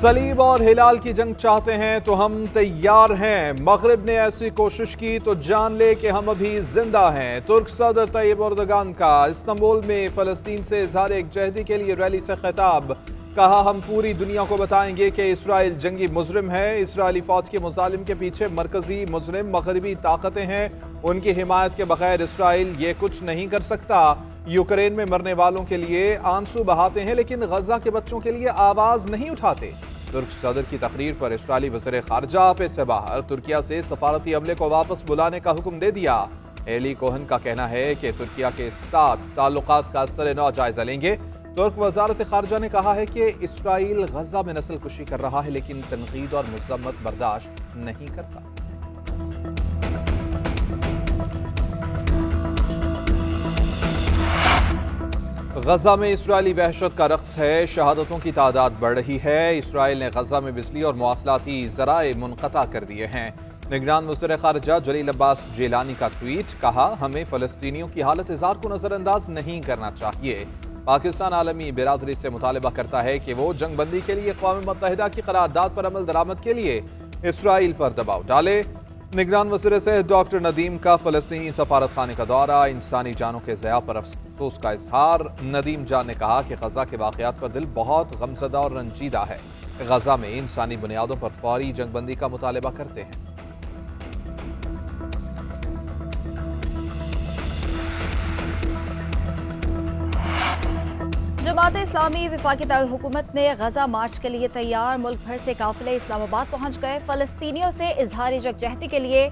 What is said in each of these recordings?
सलीब और हिलाल की जंग चाहते हैं तो हम तैयार हैं। मगरिब ने ऐसी कोशिश की तो जान ले कि हम अभी जिंदा हैं। तुर्क सदर तैयब एर्दोगान का इस्तांबुल में फलस्तीन से इजहार एकजहती के लिए रैली से खिताब। कहा, हम पूरी दुनिया को बताएंगे कि इसराइल जंगी मुजरिम है। इसराइली फौज के मुजालिम के पीछे मरकजी मुजरिम मगरबी ताकतें हैं। उनकी हिमायत के बगैर इसराइल ये कुछ नहीं कर सकता। यूक्रेन में मरने वालों के लिए आंसू बहाते हैं लेकिन गजा के बच्चों के लिए आवाज नहीं उठाते। तुर्क सदर की तकरीर पर इसराइली वज़ीर ख़ारजा ऑफिस से बाहर तुर्किया से सफारती अमले को वापस बुलाने का हुक्म दे दिया। एली कोहन का कहना है कि तुर्किया के साथ ताल्लुकात का असर नौ जायजा लेंगे। तुर्क वजारत ख़ारजा ने कहा है कि इसराइल गजा में नस्ल कुशी कर रहा है लेकिन तनकीद और मज़म्मत बर्दाश्त नहीं करता। गजा में इसराइली वहशत का रक्स है। शहादतों की तादाद बढ़ रही है। इसराइल ने गजा में बिजली और मवासलाती ज़राए मुनक़ता कर दिए हैं। निगरान वज़ीर ख़ारजा जलील अब्बास जेलानी का ट्वीट। कहा, हमें फ़लस्तीनियों की हालत इज़ार को नज़रअंदाज नहीं करना चाहिए। पाकिस्तान आलमी बिरादरी से मुतालबा करता है कि वो जंगबंदी के लिए अक़वाम मुत्तहिदा की करारदाद पर अमल दरामद के लिए इसराइल पर दबाव डाले। निगरान वज़ीर सेहत डॉक्टर नदीम का फ़लस्तीनी सफारत खाने का दौरा। इंसानी जानों के ज़या पर अफसोस का इजहार। नदीम जान ने कहा कि गजा के वाक़यात पर दिल बहुत गमज़दा और रंजीदा है। गजा में इंसानी बुनियादों पर फौरी जंगबंदी का मुतालबा करते हैं। जमात इस्लामी वफाकी दारुल-हुकूमत ने गजा मार्च के लिए तैयार। मुल्क भर से काफिले इस्लामाबाद पहुंच गए। फलस्तीनियों से इजहार यकजहती के लिए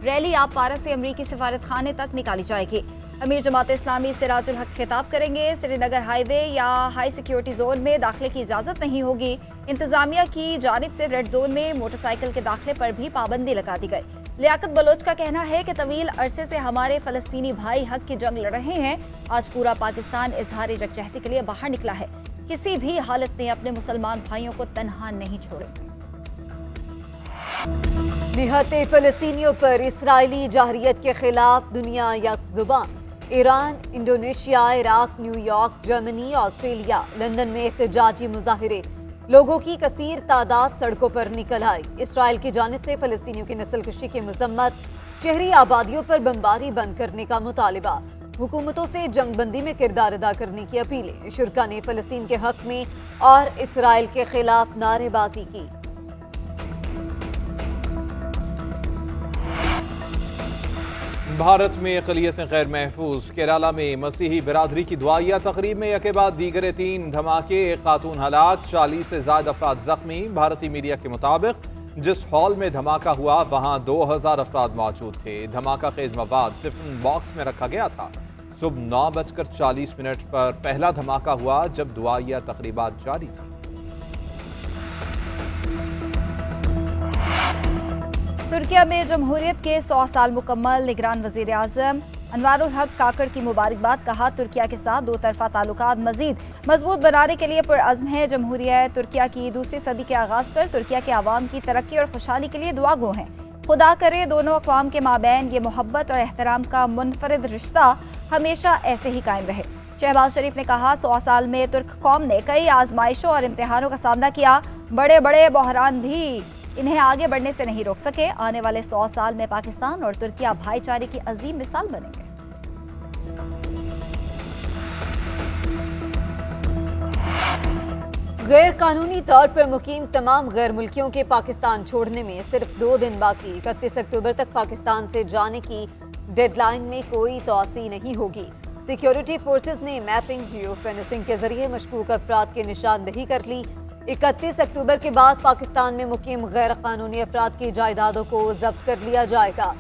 रैली आप पारा से अमरीकी सिफारत खाने तक निकाली जाएगी। अमीर जमात इस्लामी सिराजुल हक खिताब करेंगे। श्रीनगर हाईवे या हाई सिक्योरिटी जोन में दाखिले की इजाजत नहीं होगी। इंतजामिया की जानिब से रेड जोन में मोटरसाइकिल के दाखिले पर भी पाबंदी लगा दी गई। लियाकत बलोच का कहना है कि तवील अरसे से हमारे फलस्तीनी भाई हक की जंग लड़ रहे हैं। आज पूरा पाकिस्तान इजहार यकजहती के लिए बाहर निकला है। किसी भी हालत में अपने मुसलमान भाइयों को तन्हा नहीं छोड़ेंगे। निहत्ते फलस्तीनियों पर इसराइली जाहरियत के खिलाफ दुनिया यकजुबान। Iran, Indonesia, Iraq, New York, Germany, Australia, London में एहतजाजी मुजाहिरे। लोगों की कसीर तादाद सड़कों पर निकल आई। इसराइल की जानिब से फलस्तीनियों की नस्लकुशी की मजम्मत। शहरी आबादियों पर बमबारी बंद करने का मुतालिबा। हुकूमतों से जंगबंदी में किरदार अदा करने की अपीलें। शुरका ने फलस्तीन के हक में और इसराइल के खिलाफ नारेबाजी की। भारत में अक़लियतें गैर महफूज। केरला में मसीही बिरादरी की दुआया तकरीब में यके बाद दीगरे 3 धमाके, एक खातून हलाक, 40 से ज्यादा अफराद जख्मी। भारतीय मीडिया के मुताबिक जिस हॉल में धमाका हुआ वहां 2000 अफराद मौजूद थे। धमाका खेज मवाद टिफिन बॉक्स में रखा गया था। सुबह 9:40 पर पहला धमाका हुआ जब दुआया तकरीबात जारी थी। तुर्किया में जमहूरियत के 100 साल मुकम्मल। निगरान वज़ीर आज़म अनवारुल हक काकड़ की मुबारकबाद। कहा, तुर्किया के साथ दो तरफा ताल्लुकात मजीद मजबूत बनाने के लिए पुरअज़्म है। जमहूरियत तुर्किया की दूसरी सदी के आगाज़ पर तुर्किया के आवाम की तरक्की और खुशहाली के लिए दुआ गो हैं। खुदा करे दोनों अक़वाम के माबैन ये मोहब्बत और एहतराम का मुनफरिद रिश्ता हमेशा ऐसे ही कायम रहे। शहबाज शरीफ ने कहा, 100 साल में तुर्क कौम ने कई आजमाइशों और इम्तिहानों का सामना किया। बड़े बड़े बहरान भी इन्हें आगे बढ़ने से नहीं रोक सके। आने वाले 100 साल में पाकिस्तान और तुर्किया भाईचारे की अजीम मिसाल बनेंगे। गैर कानूनी तौर पर मुकीम तमाम गैर मुल्कियों के पाकिस्तान छोड़ने में सिर्फ 2 दिन बाकी। 31 अक्टूबर तक पाकिस्तान से जाने की डेडलाइन में कोई तोसी नहीं होगी। सिक्योरिटी फोर्सेज ने मैपिंग, जियो फेंसिंग के जरिए मशकूक अफराद की निशानदही कर ली। 31 अक्टूबर के बाद पाकिस्तान में मुकीम गैर कानूनी अफराद की जायदादों को जब्त कर लिया जाएगा।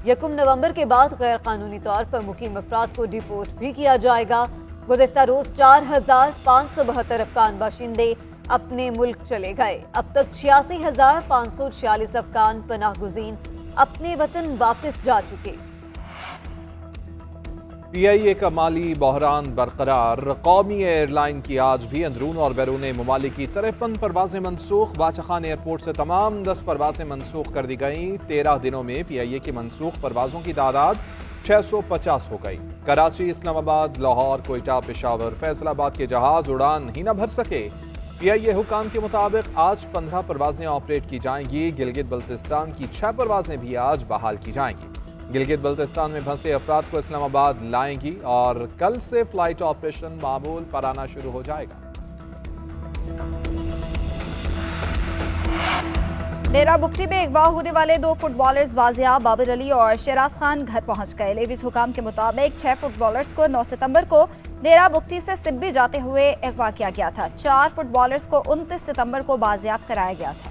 1 नवंबर के बाद गैर कानूनी तौर पर मुकीम अफराद को डिपोर्ट भी किया जाएगा। गुज़िश्ता रोज 4572 अफगान बाशिंदे अपने मुल्क चले गए। अब तक 86,546 अफगान पनाहगुज़ीन अपने वतन वापस जा चुके। PIA का माली बहरान बरकरार। कौमी एयरलाइन की आज भी अंदरून और बैरून ममालिक की 53 परवाजें मनसूख। बादशाह खान एयरपोर्ट से तमाम 10 परवाजें मनसूख कर दी गईं। 13 दिनों में PIA की मनसूख परवाजों की तादाद 650 हो गई। कराची, इस्लामाबाद, लाहौर, कोयटा, पेशावर, फैसलाबाद के जहाज उड़ान ही न भर सके। PIA हुकाम के मुताबिक आज 15 परवाजें ऑपरेट की जाएंगी। गिलगित बल्तिस्तान की 6 परवाजें भी आज बहाल की जाएंगी। गिलगित बल्तिस्तान में फंसे अफराद को इस्लामाबाद लाएंगी और कल से फ्लाइट ऑपरेशन मामूल पर आना शुरू हो जाएगा। डेरा बुकटी में अगवा होने वाले 2 फुटबॉलर्स बाजियाब बाबर अली और शेराज खान घर पहुंच गए। लेविस हुकाम के मुताबिक 6 फुटबॉलर्स को 9 सितंबर को डेरा बुकटी से सिब्बी जाते हुए अगवा किया गया था। 4 फुटबॉलर्स को 29 सितंबर को बाजियाब कराया गया था।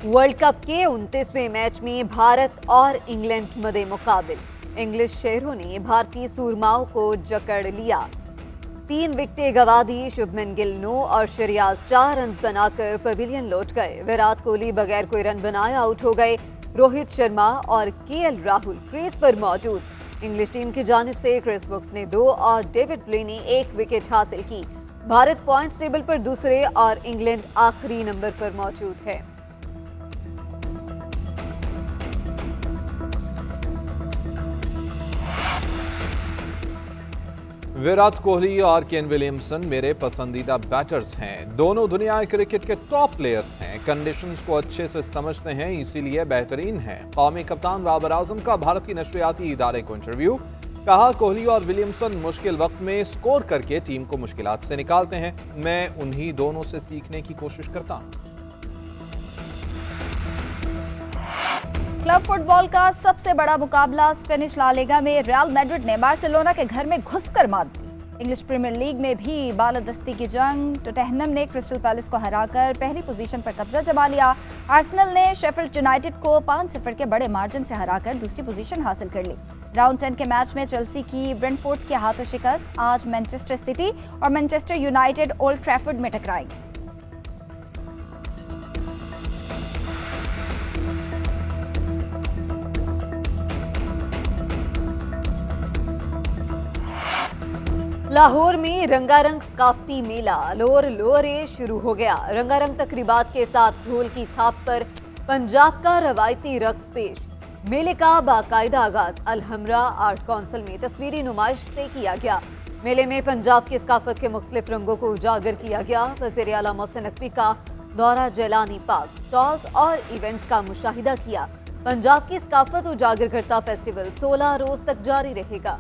वर्ल्ड कप के 29वें मैच में भारत और इंग्लैंड मदे मुकाबिल। इंग्लिश शहरों ने भारतीय सूरमाओं को जकड़ लिया। 3 विकेटें गंवा दी। शुभमन गिल 9 और शहरियाज 4 रन बनाकर पवेलियन लौट गए। विराट कोहली बगैर कोई रन बनाए आउट हो गए। रोहित शर्मा और KL राहुल क्रीज पर मौजूद। इंग्लिश टीम की जानिब से क्रिस वुक्स ने 2 और डेविड ब्ले ने 1 विकेट हासिल की। भारत पॉइंट्स टेबल पर दूसरे और इंग्लैंड आखिरी नंबर पर मौजूद है। विराट कोहली और केन विलियमसन मेरे पसंदीदा बैटर्स हैं। दोनों दुनिया क्रिकेट के टॉप प्लेयर्स हैं। कंडीशंस को अच्छे से समझते हैं, इसीलिए बेहतरीन हैं। कौमी कप्तान बाबर आजम का भारत की नशरियाती इदारे को इंटरव्यू। कहा, कोहली और विलियमसन मुश्किल वक्त में स्कोर करके टीम को मुश्किलात से निकालते हैं। मैं उन्हीं दोनों से सीखने की कोशिश करता हूं। क्लब फुटबॉल का सबसे बड़ा मुकाबला स्पेनिश ला लीगा में रियल मैड्रिड ने बार्सिलोना के घर में घुसकर मात दी। इंग्लिश प्रीमियर लीग में भी बालादस्ती की जंग। टोटेनहम ने क्रिस्टल पैलेस को हराकर पहली पोजीशन पर कब्जा जमा लिया। आर्सेनल ने शेफील्ड यूनाइटेड को 5-0 के बड़े मार्जिन से हराकर दूसरी पोजीशन हासिल कर ली। राउंड 10 के मैच में चेल्सी की ब्रेंटफोर्ड के हाथों शिकस्त। आज मैनचेस्टर सिटी और मैनचेस्टर यूनाइटेड ओल्ड ट्रैफर्ड में टकराएंगे। लाहौर में रंगारंग सकाफती मेला लोरे शुरू हो गया। रंगारंग तकरीबात के साथ ढोल की थाप पर पंजाब का रवायती रक्स पेश। मेले का बाकायदा आगाज अल-हमरा आर्ट काउंसिल में तस्वीरी नुमाइश से किया गया। मेले में पंजाब की सकाफत के मुख्तलिफ रंगों को उजागर किया गया। वज़ीर आला मोहसिन नकवी का दौरा जैलानी पार्क, स्टॉल्स और इवेंट्स का मुशाहिदा किया। पंजाब की सकाफत उजागर करता फेस्टिवल 16 रोज तक जारी रहेगा।